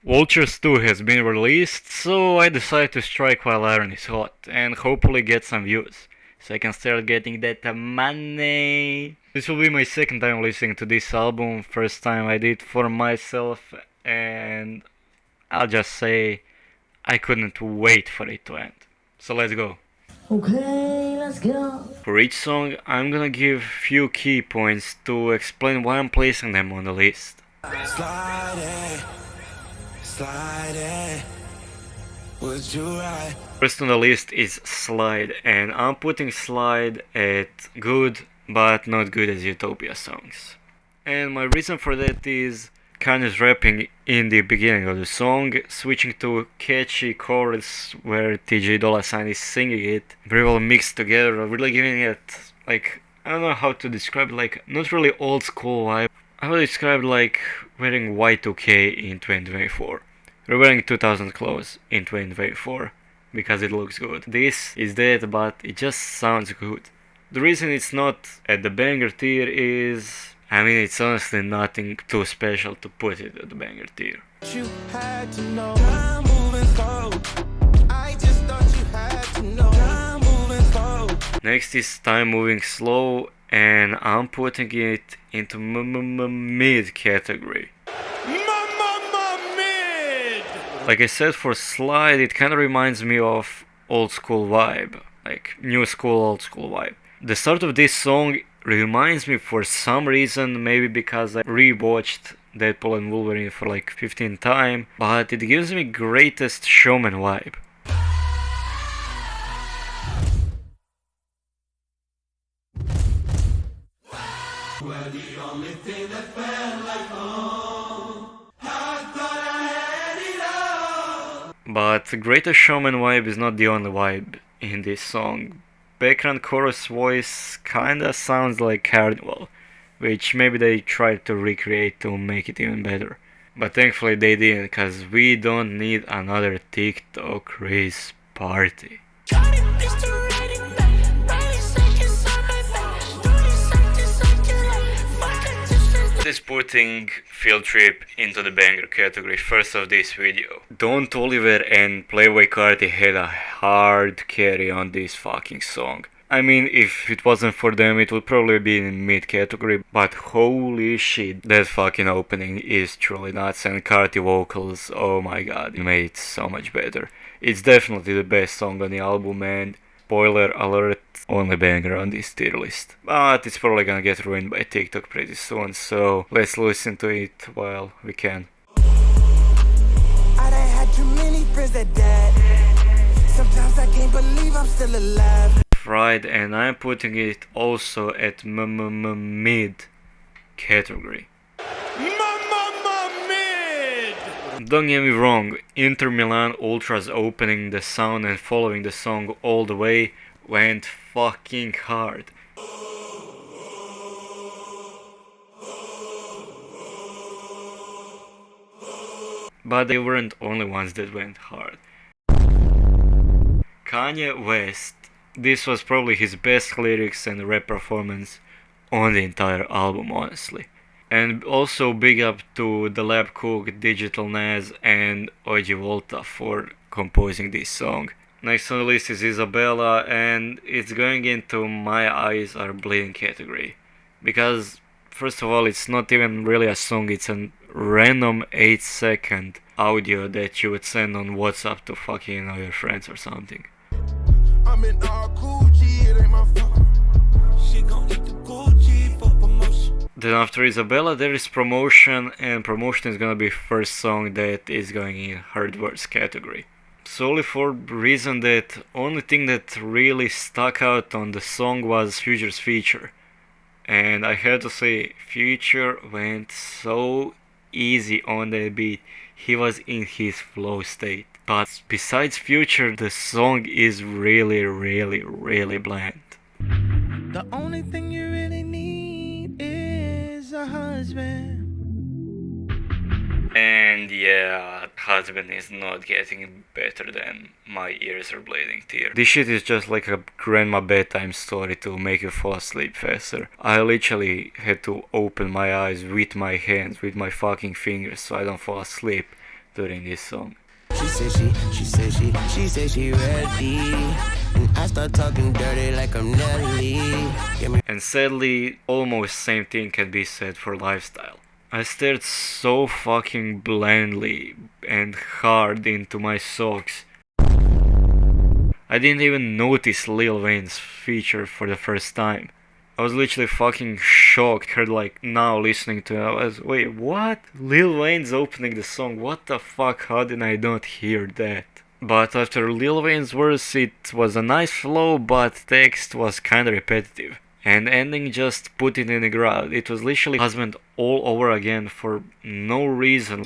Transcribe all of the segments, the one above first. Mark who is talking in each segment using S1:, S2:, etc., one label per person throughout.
S1: Vultures 2 has been released, so I decided to strike while iron is hot and hopefully get some views, so I can start getting that money. This will be my second time listening to this album, first time I did for myself, and I'll just say I couldn't wait for it to end. So let's go.
S2: Okay, let's go.
S1: For each song, I'm gonna give few key points to explain why I'm placing them on the list.
S3: Would you ride?
S1: First on the list is Slide, and I'm putting Slide at good but not good as Utopia songs. And my reason for that is Kanye's rapping in the beginning of the song, switching to catchy chorus where TJ Dolla $ign is singing it, very well mixed together, really giving it, like, I don't know how to describe it, like, not really old school vibe. I would describe like wearing Y2K in 2024. We're wearing 2000 clothes in 2024 because it looks good. This is that, but it just sounds good. The reason it's not at the banger tier is, I mean, it's honestly nothing too special to put it at the banger tier.
S3: You had to know. I'm moving slow. I just thought you had to know. I'm moving slow.
S1: Next is Time Moving Slow, and I'm putting it into mid category.
S3: Mid.
S1: Like I said, for Slide, it kind of reminds me of old school vibe, like new school, old school vibe. The start of this song reminds me for some reason, maybe because I rewatched Deadpool and Wolverine for like 15th time, but it gives me Greatest Showman vibe.
S3: Well, the only thing that felt like home. I thought I had it all.
S1: But Greatest Showman vibe is not the only vibe in this song. Background chorus voice kinda sounds like Carnival, which maybe they tried to recreate to make it even better. But thankfully they didn't, cause we don't need another TikTok race party. Is putting Field Trip into the banger category first of this video. Don't Oliver and Playboy Carti had a hard carry on this fucking song. I mean, if it wasn't for them, it would probably be in mid category, but holy shit, that fucking opening is truly nuts, and Carti vocals, oh my god, it made it so much better. It's definitely the best song on the album, and spoiler alert, only banger on this tier list. But it's probably gonna get ruined by TikTok pretty soon, so let's listen to it while we can.
S3: I done had too many friends that died. Sometimes I can't believe I'm still alive.
S1: Fried, and I'm putting it also at mid category.
S3: Mid.
S1: Don't get me wrong, Inter Milan Ultras opening the sound and following the song all the way went fucking hard. But they weren't only ones that went hard. Kanye West, this was probably his best lyrics and rap performance on the entire album, honestly. And also big up to The Lab Cook, Digital Nas and OG Volta for composing this song. Next on the list is Isabella, and it's going into My Eyes Are Bleeding category. Because, first of all, it's not even really a song, it's a random 8-second audio that you would send on WhatsApp to fucking your friends or something.
S3: I'm in all Gucci, it ain't my fault. She gon' eat the Gucci for promotion.
S1: Then after Isabella there is Promotion, and Promotion is gonna be first song that is going in Heard Words category. Solely for reason that only thing that really stuck out on the song was Future's feature. And I had to say, Future went so easy on that beat. He was in his flow state. But besides Future, the song is really, really, really bland.
S3: The only thing you really need is a husband.
S1: And yeah, Husband is not getting better than My Ears Are Bleeding tier. This shit is just like a grandma bedtime story to make you fall asleep faster. I literally had to open my eyes with my hands, with my fucking fingers, so I don't fall asleep. during this song.
S4: She said she ready. And I start talking dirty like I'm Nelly.
S1: And sadly, almost same thing can be said for Lifestyle. I stared so fucking blindly and hard into my socks. I didn't even notice Lil Wayne's feature for the first time. I was literally fucking shocked, heard like now listening to it, I was, wait, what? Lil Wayne's opening the song, what the fuck, how did I not hear that? But after Lil Wayne's verse, it was a nice flow, but text was kinda repetitive. And ending just put it in the ground. It was literally husband all over again for no reason.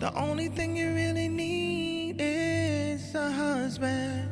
S4: The only thing you really need is a husband.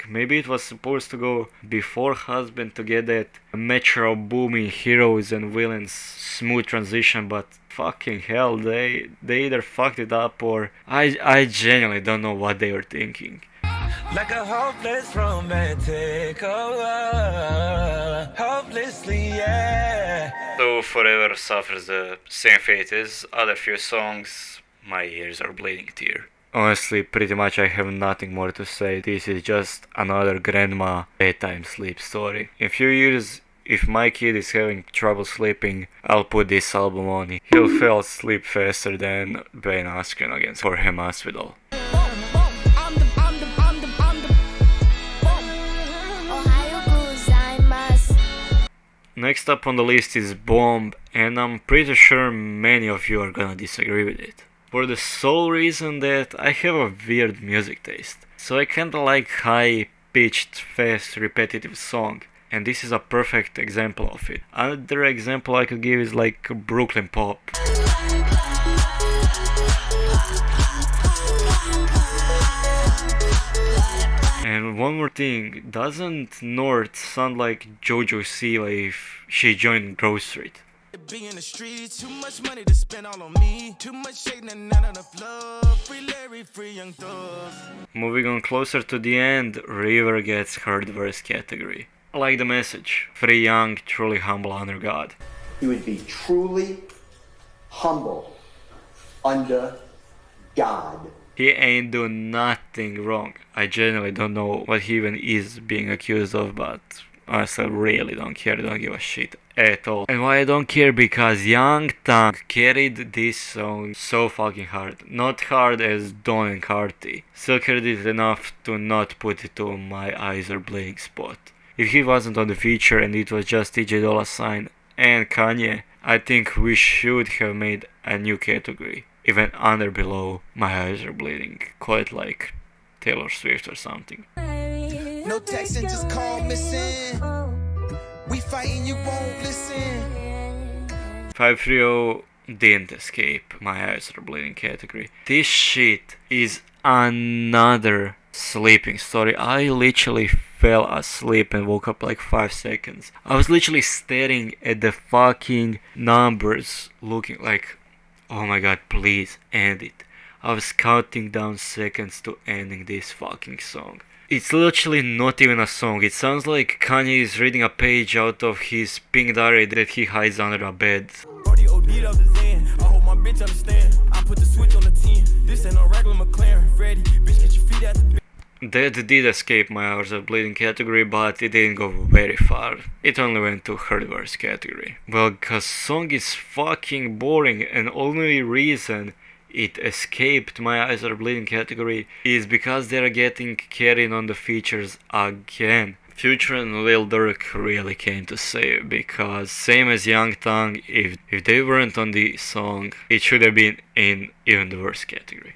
S1: Maybe it was supposed to go before husband to get that metro booming heroes and villains smooth transition, but fucking hell, they either fucked it up or I genuinely don't know what they were thinking.
S3: Like a hopeless romantic, hopelessly, yeah.
S1: So Forever suffers the same fate as other few songs. My ears are bleeding tear. Honestly, pretty much I have nothing more to say. This is just another grandma bedtime sleep story. In few years, if my kid is having trouble sleeping, I'll put this album on. He'll fall asleep faster than Ben Askren against Jorge Masvidal. Next up on the list is Bomb, and I'm pretty sure many of you are gonna disagree with it. For the sole reason that I have a weird music taste. So I kinda like high-pitched, fast, repetitive song. And this is a perfect example of it. Another example I could give is like Brooklyn Pop. And one more thing, doesn't North sound like Jojo Siwa if she joined Grove Street?
S4: Be in the streets, too much money to spend all on me. Too much shade and not enough love. Free Larry, free Young Thug.
S1: Moving on closer to the end, River gets her verse category. I like the message. Free Young, truly humble under God.
S5: He would be truly humble under God.
S1: He ain't doing nothing wrong. I genuinely don't know what he even is being accused of, but honestly, I really don't care, don't give a shit at all. And why I don't care? Because Young Thug carried this song so fucking hard. Not hard as Don and Carti. Still carried it enough to not put it to my eyes are bleeding spot. If he wasn't on the feature and it was just TJ Dolla $ign and Kanye, I think we should have made a new category. Even under below my eyes are bleeding. Quite like Taylor Swift or something.
S4: No texting, just call missing. We fighting, you won't listen.
S1: 530 didn't escape my eyes are bleeding category. This shit is another sleeping story. I literally fell asleep and woke up like 5 seconds. I was literally staring at the fucking numbers, looking like, oh my god, please end it. I was counting down seconds to ending this fucking song. It's literally not even a song. It sounds like Kanye is reading a page out of his pink diary that he hides under a bed. That did escape my hours of bleeding category, but it didn't go very far. It only went to her verse category. Well, cause song is fucking boring, and only reason it escaped my eyes are bleeding category is because they're getting carried on the features again. Future and Lil Durk really came to save, because same as Young Thug, if they weren't on the song, it should have been in even the verse category.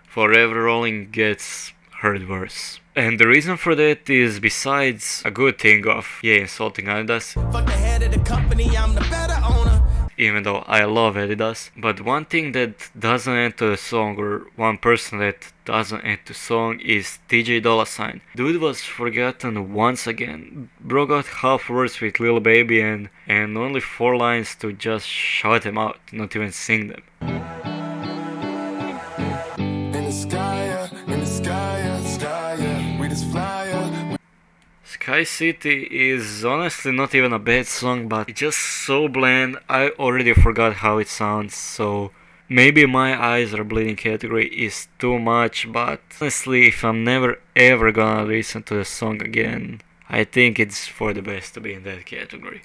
S1: Forever Rolling gets heard verse. And the reason for that is, besides a good thing of, yeah, insulting Adidas,
S4: Fuck the head of the company, I'm the better owner.
S1: even though I love Adidas, but one thing that doesn't enter the song, or one person that doesn't enter the song, is TJ Dolla $ign. Dude was forgotten once again. Bro got half words with Lil Baby and only 4 lines to just shout them out, not even sing them. Sky City is honestly not even a bad song, but it's just so bland. I already forgot how it sounds, so maybe my eyes are bleeding category is too much, but honestly, if I'm never ever gonna listen to the song again, I think it's for the best to be in that category.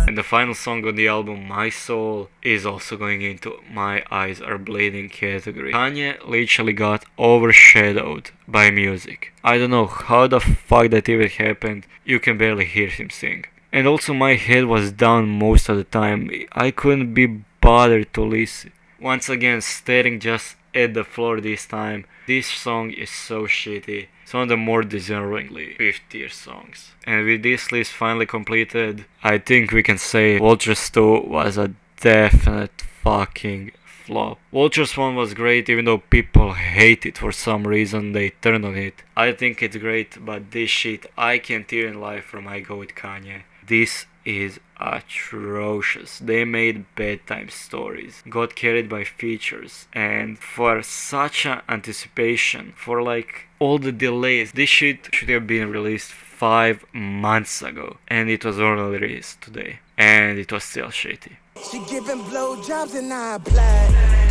S1: And the final song on the album, My Soul, is also going into My Eyes Are Bleeding category. Kanye literally got overshadowed by music. I don't know how the fuck that even happened. You can barely hear him sing. And also my head was down most of the time. I couldn't be bothered to listen. Once again, staring just at the floor this time. This song is so shitty. It's one of the more deservingly 5th tier songs. And with this list finally completed, I think we can say Vultures 2 was a definite fucking flop. Vultures 1 was great, even though people hate it for some reason, they turned on it. I think it's great, but this shit, I can't even lie from I Go With Kanye. This is atrocious. They made bedtime stories, got carried by features, and for such an anticipation, for like all the delays, this shit should have been released 5 months ago, and it was only released today, and it was still shitty.
S4: She giving blowjobs and I apply.